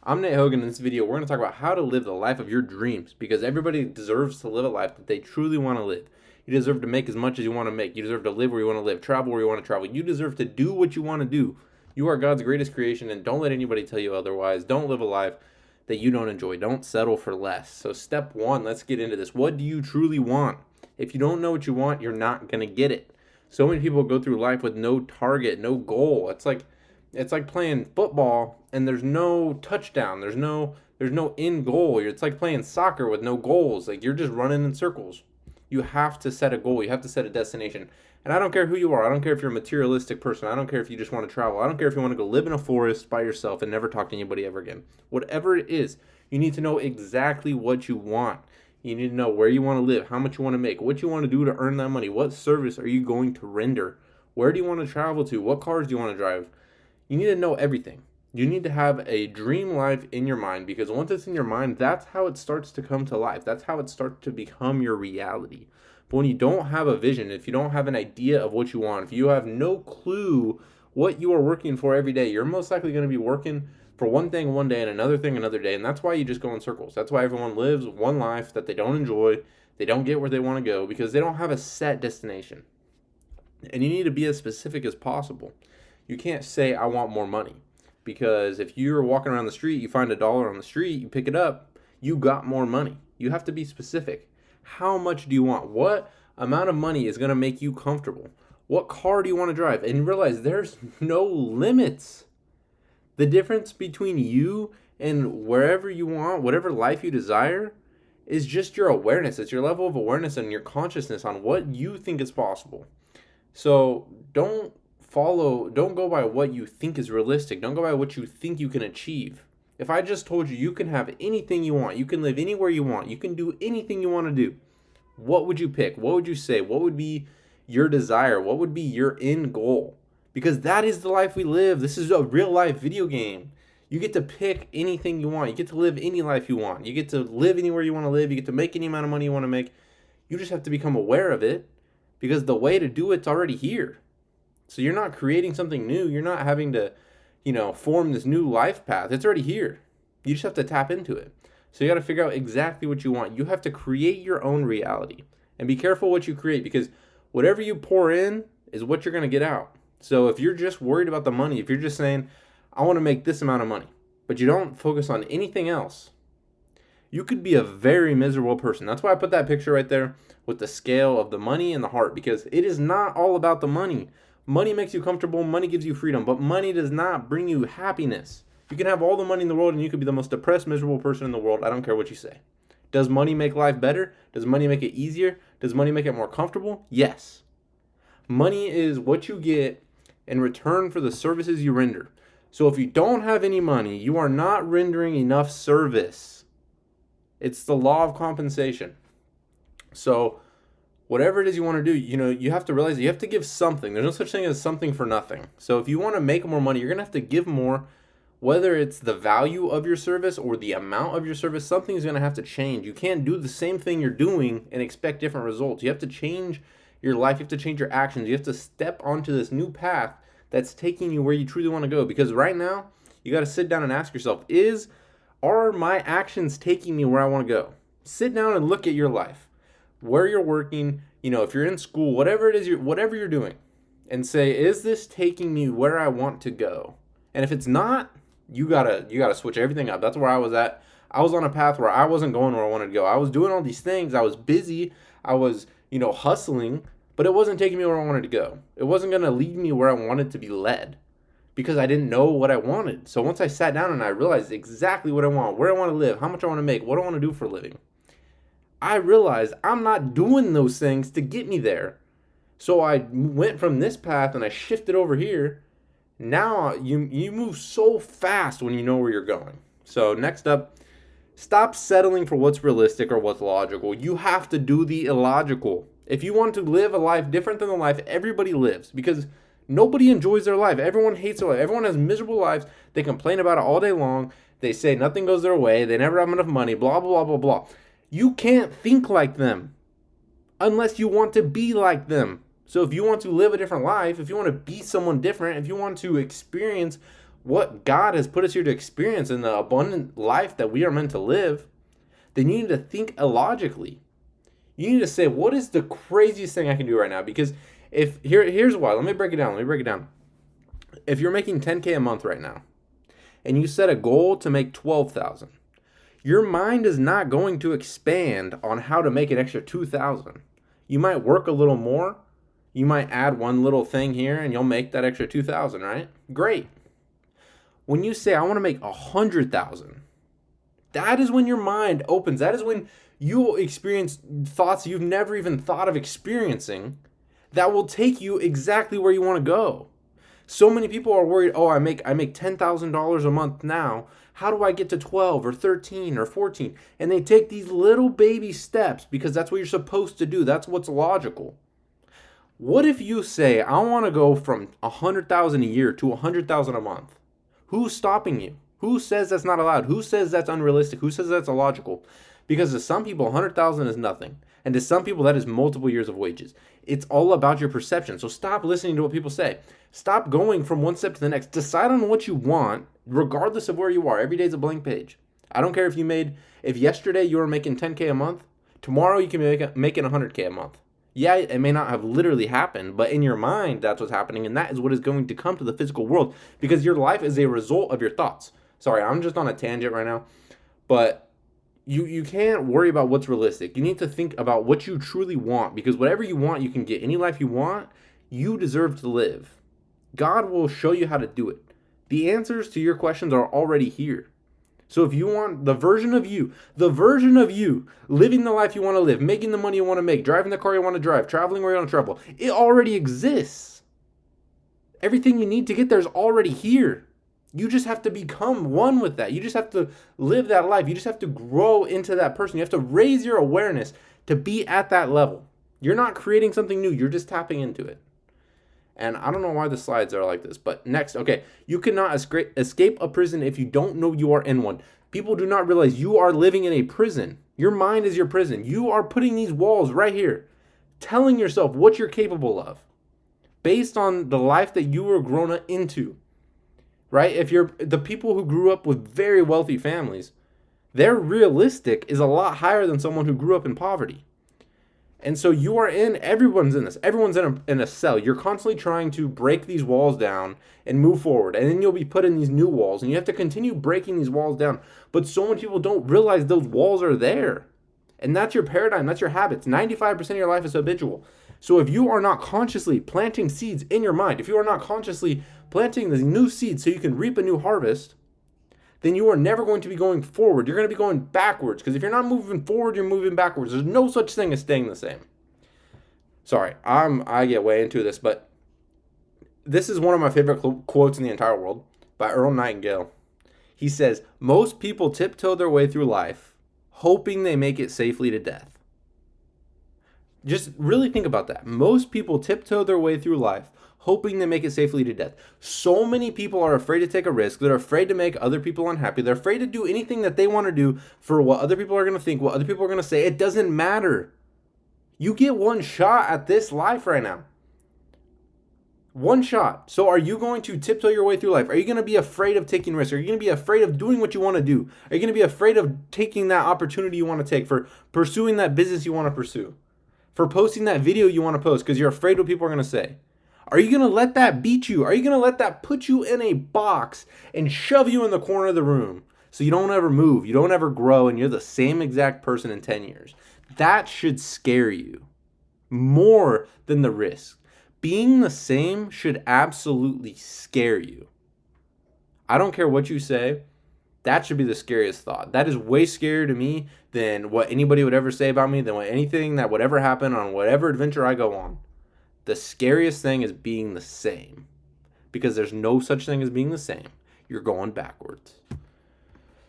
I'm Nate Hogan. In this video, we're going to talk about how to live the life of your dreams because everybody deserves to live a life that they truly want to live. You deserve to make as much as you want to make. You deserve to live where you want to live, travel where you want to travel. You deserve to do what you want to do. You are God's greatest creation, and don't let anybody tell you otherwise. Don't live a life that you don't enjoy. Don't settle for less. So step one, let's get into this. What do you truly want? If you don't know what you want, you're not going to get it. So many people go through life with no target, no goal. It's like playing football and there's no touchdown. There's no end goal. It's like playing soccer with no goals. Like you're just running in circles. You have to set a goal. You have to set a destination. And I don't care who you are. I don't care if you're a materialistic person. I don't care if you just want to travel. I don't care if you want to go live in a forest by yourself and never talk to anybody ever again. Whatever it is, you need to know exactly what you want. You need to know where you want to live, how much you want to make, what you want to do to earn that money, what service are you going to render, where do you want to travel to, what cars do you want to drive. You need to know everything. You need to have a dream life in your mind because once it's in your mind, that's how it starts to come to life. That's how it starts to become your reality. But when you don't have a vision, if you don't have an idea of what you want, if you have no clue what you are working for every day, you're most likely going to be working for one thing one day and another thing another day. And that's why you just go in circles. That's why everyone lives one life that they don't enjoy. They don't get where they want to go because they don't have a set destination. And you need to be as specific as possible. You can't say, I want more money. Because if you're walking around the street, you find $1 on the street, you pick it up, you got more money. You have to be specific. How much do you want? What amount of money is going to make you comfortable? What car do you want to drive? And realize there's no limits. The difference between you and wherever you want, whatever life you desire, is just your awareness. It's your level of awareness and your consciousness on what you think is possible. So don't go by what you think is realistic. Don't go by what you think you can achieve. If I just told you you can have anything you want, you can live anywhere you want, you can do anything you want to do, what would you pick? What would you say? What would be your desire? What would be your end goal? Because that is the life we live. This is a real life video game. You get to pick anything you want. You get to live any life you want. You get to live anywhere you want to live. You get to make any amount of money you want to make. You just have to become aware of it because the way to do it's already here. So you're not creating something new. You're not having to, form this new life path. It's already here. You just have to tap into it. So you got to figure out exactly what you want. You have to create your own reality. And be careful what you create because whatever you pour in is what you're going to get out. So if you're just worried about the money, if you're just saying, I want to make this amount of money, but you don't focus on anything else, you could be a very miserable person. That's why I put that picture right there with the scale of the money and the heart because it is not all about the money. Money makes you comfortable, money gives you freedom, but money does not bring you happiness. You can have all the money in the world and you could be the most depressed, miserable person in the world. I don't care what you say. Does money make life better? Does money make it easier? Does money make it more comfortable? Yes. Money is what you get in return for the services you render. So if you don't have any money, you are not rendering enough service. It's the law of compensation. So whatever it is you want to do, you have to realize that you have to give something. There's no such thing as something for nothing. So if you want to make more money, you're going to have to give more, whether it's the value of your service or the amount of your service, something's going to have to change. You can't do the same thing you're doing and expect different results. You have to change your life. You have to change your actions. You have to step onto this new path that's taking you where you truly want to go. Because right now, you got to sit down and ask yourself, are my actions taking me where I want to go? Sit down and look at your life. Where you're working, if you're in school, whatever it is, whatever you're doing, and say, is this taking me where I want to go? And if it's not, you gotta switch everything up. That's where I was at. I was on a path where I wasn't going where I wanted to go. I was doing all these things. I was busy. I was, hustling, but it wasn't taking me where I wanted to go. It wasn't gonna lead me where I wanted to be led because I didn't know what I wanted. So once I sat down and I realized exactly what I want, where I want to live, how much I want to make, what I want to do for a living, I realized I'm not doing those things to get me there. So I went from this path and I shifted over here. Now you move so fast when you know where you're going. So next up, stop settling for what's realistic or what's logical. You have to do the illogical. If you want to live a life different than the life everybody lives, because nobody enjoys their life. Everyone hates their life. Everyone has miserable lives. They complain about it all day long. They say nothing goes their way. They never have enough money, blah, blah, blah, blah, blah. You can't think like them unless you want to be like them. So if you want to live a different life, if you want to be someone different, if you want to experience what God has put us here to experience in the abundant life that we are meant to live, then you need to think illogically. You need to say, what is the craziest thing I can do right now? Because here's why. Let me break it down. If you're making 10K a month right now, and you set a goal to make 12,000, your mind is not going to expand on how to make an extra 2,000. You might work a little more. You might add one little thing here and you'll make that extra 2,000, right? Great. When you say, I want to make 100,000, that is when your mind opens. That is when you will experience thoughts you've never even thought of experiencing that will take you exactly where you want to go. So many people are worried, oh, I make $10,000 a month now. How do I get to 12 or 13 or 14? And they take these little baby steps because that's what you're supposed to do. That's what's logical. What if you say, I want to go from 100,000 a year to 100,000 a month? Who's stopping you? Who says that's not allowed? Who says that's unrealistic? Who says that's illogical? Because to some people, 100,000 is nothing. And to some people, that is multiple years of wages. It's all about your perception. So stop listening to what people say. Stop going from one step to the next. Decide on what you want, regardless of where you are. Every day is a blank page. I don't care if yesterday you were making 10K a month, tomorrow you can be making 100K a month. Yeah, it may not have literally happened, but in your mind, that's what's happening. And that is what is going to come to the physical world because your life is a result of your thoughts. Sorry, I'm just on a tangent right now, but you can't worry about what's realistic. You need to think about what you truly want because whatever you want, you can get. Any life you want, you deserve to live. God will show you how to do it. The answers to your questions are already here. So if you want the version of you living the life you want to live, making the money you want to make, driving the car you want to drive, traveling where you want to travel, it already exists. Everything you need to get there is already here. You just have to become one with that. You just have to live that life. You just have to grow into that person. You have to raise your awareness to be at that level. You're not creating something new. You're just tapping into it. And I don't know why the slides are like this, but next, okay. You cannot escape a prison if you don't know you are in one. People do not realize you are living in a prison. Your mind is your prison. You are putting these walls right here, telling yourself what you're capable of based on the life that you were grown up into. Right? If you're the people who grew up with very wealthy families, their realistic is a lot higher than someone who grew up in poverty. And so everyone's in this. Everyone's in a cell. You're constantly trying to break these walls down and move forward. And then you'll be put in these new walls and you have to continue breaking these walls down. But so many people don't realize those walls are there. And that's your paradigm. That's your habits. 95% of your life is habitual. So if you are not consciously planting seeds in your mind, if you are not consciously planting the new seeds so you can reap a new harvest, then you are never going to be going forward. You're going to be going backwards because if you're not moving forward, you're moving backwards. There's no such thing as staying the same. Sorry, I get way into this, but this is one of my favorite quotes in the entire world by Earl Nightingale. He says, most people tiptoe their way through life hoping they make it safely to death. Just really think about that. Most people tiptoe their way through life hoping they make it safely to death. So many people are afraid to take a risk. They're afraid to make other people unhappy. They're afraid to do anything that they want to do for what other people are going to think, what other people are going to say. It doesn't matter. You get one shot at this life right now. One shot. So are you going to tiptoe your way through life? Are you going to be afraid of taking risks? Are you going to be afraid of doing what you want to do? Are you going to be afraid of taking that opportunity you want to take, for pursuing that business you want to pursue, for posting that video you want to post because you're afraid what people are going to say? Are you going to let that beat you? Are you going to let that put you in a box and shove you in the corner of the room so you don't ever move, you don't ever grow, and you're the same exact person in 10 years? That should scare you more than the risk. Being the same should absolutely scare you. I don't care what you say. That should be the scariest thought. That is way scarier to me than what anybody would ever say about me, than anything that would ever happen on whatever adventure I go on. The scariest thing is being the same, because there's no such thing as being the same. You're going backwards.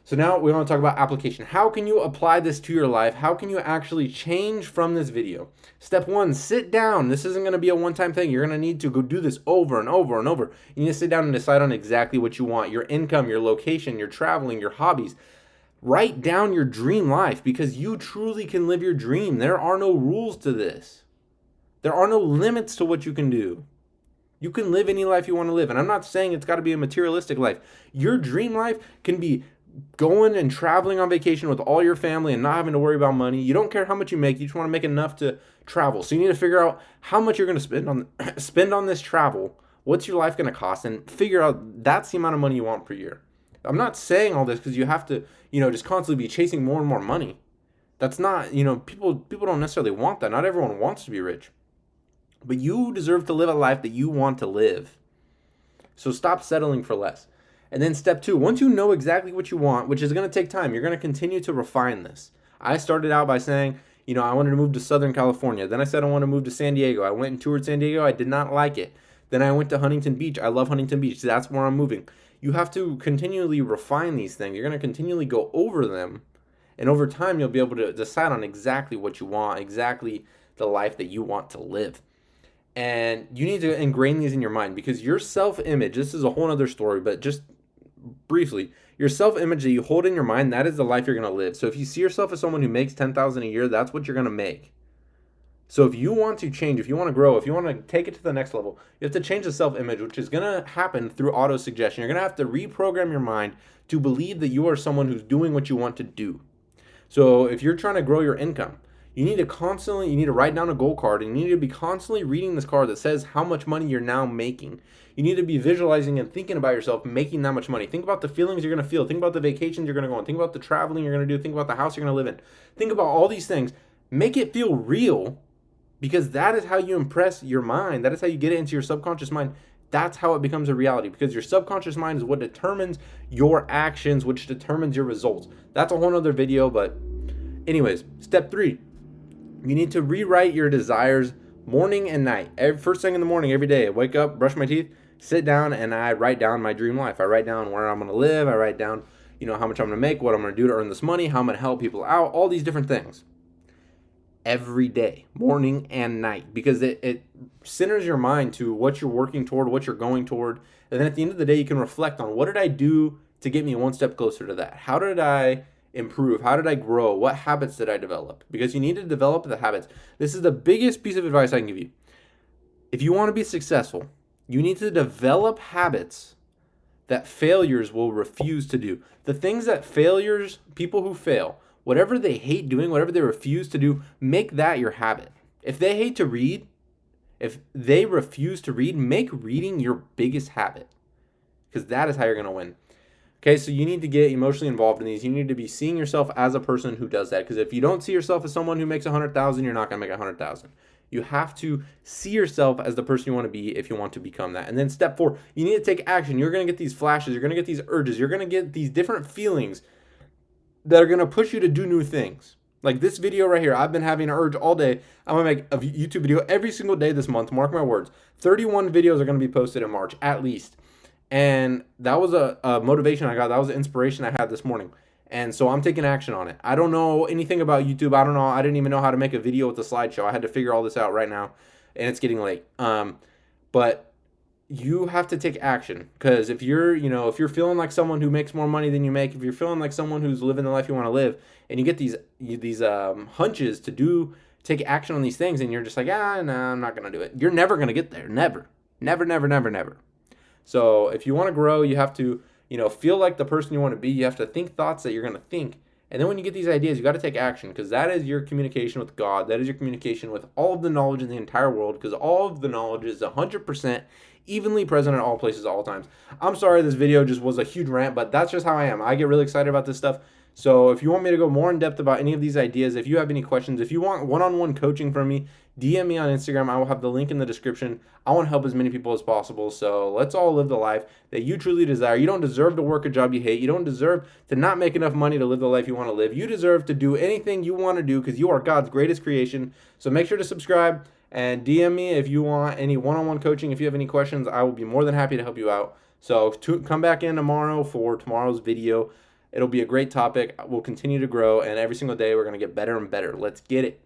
So now we want to talk about application. How can you apply this to your life? How can you actually change from this video? Step one, sit down. This isn't going to be a one-time thing. You're going to need to go do this over and over and over. You need to sit down and decide on exactly what you want, your income, your location, your traveling, your hobbies. Write down your dream life, because you truly can live your dream. There are no rules to this. There are no limits to what you can do. You can live any life you want to live. And I'm not saying it's got to be a materialistic life. Your dream life can be going and traveling on vacation with all your family and not having to worry about money. You don't care how much you make. You just want to make enough to travel. So you need to figure out how much you're going to spend on this travel. What's your life going to cost? And figure out that's the amount of money you want per year. I'm not saying all this because you have to, just constantly be chasing more and more money. That's not, people don't necessarily want that. Not everyone wants to be rich. But you deserve to live a life that you want to live. So stop settling for less. And then step 2, once you know exactly what you want, which is going to take time, you're going to continue to refine this. I started out by saying, I wanted to move to Southern California. Then I said I want to move to San Diego. I went and toured San Diego. I did not like it. Then I went to Huntington Beach. I love Huntington Beach. That's where I'm moving. You have to continually refine these things. You're going to continually go over them. And over time, you'll be able to decide on exactly what you want, exactly the life that you want to live. And you need to ingrain these in your mind because your self-image, this is a whole other story, but just briefly, your self-image that you hold in your mind, that is the life you're going to live. So if you see yourself as someone who makes $10,000 a year, that's what you're going to make. So if you want to change, if you want to grow, if you want to take it to the next level, you have to change the self-image, which is going to happen through auto-suggestion. You're going to have to reprogram your mind to believe that you are someone who's doing what you want to do. So if you're trying to grow your income, you need to write down a goal card, and you need to be constantly reading this card that says how much money you're now making. You need to be visualizing and thinking about yourself making that much money. Think about the feelings you're going to feel. Think about the vacations you're going to go on. Think about the traveling you're going to do. Think about the house you're going to live in. Think about all these things. Make it feel real, because that is how you impress your mind. That is how you get it into your subconscious mind. That's how it becomes a reality, because your subconscious mind is what determines your actions, which determines your results. That's a whole other video, but anyways, step 3. You need to rewrite your desires morning and night. First thing in the morning, every day, I wake up, brush my teeth, sit down, and I write down my dream life. I write down where I'm going to live. I write down, how much I'm going to make, what I'm going to do to earn this money, how I'm going to help people out, all these different things. Every day, morning and night, because it centers your mind to what you're working toward, what you're going toward. And then at the end of the day, you can reflect on what did I do to get me one step closer to that? How did I improve? How did I grow? What habits did I develop? Because you need to develop the habits. This is the biggest piece of advice I can give you. If you want to be successful, you need to develop habits that failures will refuse to do. The things that people who fail, whatever they hate doing, whatever they refuse to do, make that your habit. If they hate to read, if they refuse to read, make reading your biggest habit, because that is how you're going to win. Okay, so you need to get emotionally involved in these. You need to be seeing yourself as a person who does that, because if you don't see yourself as someone who makes 100,000, you're not going to make 100,000. You have to see yourself as the person you want to be if you want to become that. And then step 4, you need to take action. You're going to get these flashes. You're going to get these urges. You're going to get these different feelings that are going to push you to do new things. Like this video right here, I've been having an urge all day. I'm going to make a YouTube video every single day this month. Mark my words. 31 videos are going to be posted in March, at least. And that was a motivation I got. That was an inspiration I had this morning. And so I'm taking action on it. I don't know anything about YouTube. I didn't even know how to make a video with a slideshow. I had to figure all this out right now, and it's getting late. But you have to take action, because if you're feeling like someone who makes more money than you make, if you're feeling like someone who's living the life you want to live, and you get these hunches to take action on these things, and you're just like, no, I'm not going to do it. You're never going to get there. Never. Never, never, never, never. So if you want to grow, you have to, feel like the person you want to be. You have to think thoughts that you're going to think. And then when you get these ideas, you got to take action, because that is your communication with God. That is your communication with all of the knowledge in the entire world, because all of the knowledge is 100% evenly present at all places, all times. I'm sorry this video just was a huge rant, but that's just how I am. I get really excited about this stuff. So if you want me to go more in depth about any of these ideas, if you have any questions, if you want one-on-one coaching from me, DM me on Instagram. I will have the link in the description. I want to help as many people as possible. So let's all live the life that you truly desire. You don't deserve to work a job you hate. You don't deserve to not make enough money to live the life you want to live. You deserve to do anything you want to do, because you are God's greatest creation. So make sure to subscribe and DM me if you want any one-on-one coaching. If you have any questions, I will be more than happy to help you out. So come back in tomorrow for tomorrow's video. It'll be a great topic. We'll continue to grow, and every single day we're going to get better and better. Let's get it.